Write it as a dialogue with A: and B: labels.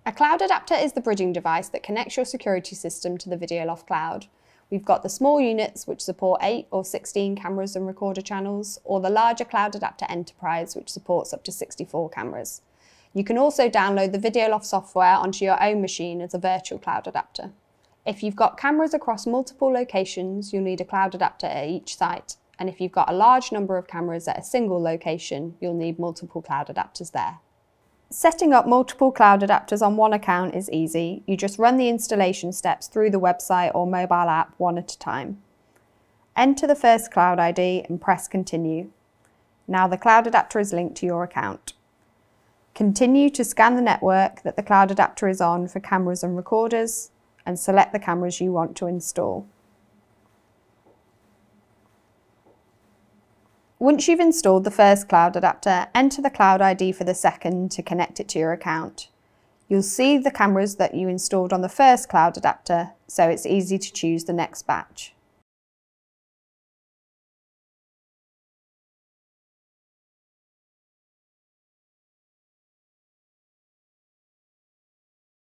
A: A cloud adapter is the bridging device that connects your security system to the Videoloft cloud. We've got the small units which support 8 or 16 cameras and recorder channels, or the larger Cloud Adapter Enterprise which supports up to 64 cameras. You can also download the Videoloft software onto your own machine as a virtual cloud adapter. If you've got cameras across multiple locations, you'll need a cloud adapter at each site, and if you've got a large number of cameras at a single location, you'll need multiple cloud adapters there. Setting up multiple cloud adapters on one account is easy. You just run the installation steps through the website or mobile app one at a time. Enter the first cloud ID and press continue. Now the cloud adapter is linked to your account. Continue to scan the network that the cloud adapter is on for cameras and recorders, and select the cameras you want to install. Once you've installed the first cloud adapter, enter the cloud ID for the second to connect it to your account. You'll see the cameras that you installed on the first cloud adapter, so it's easy to choose the next batch.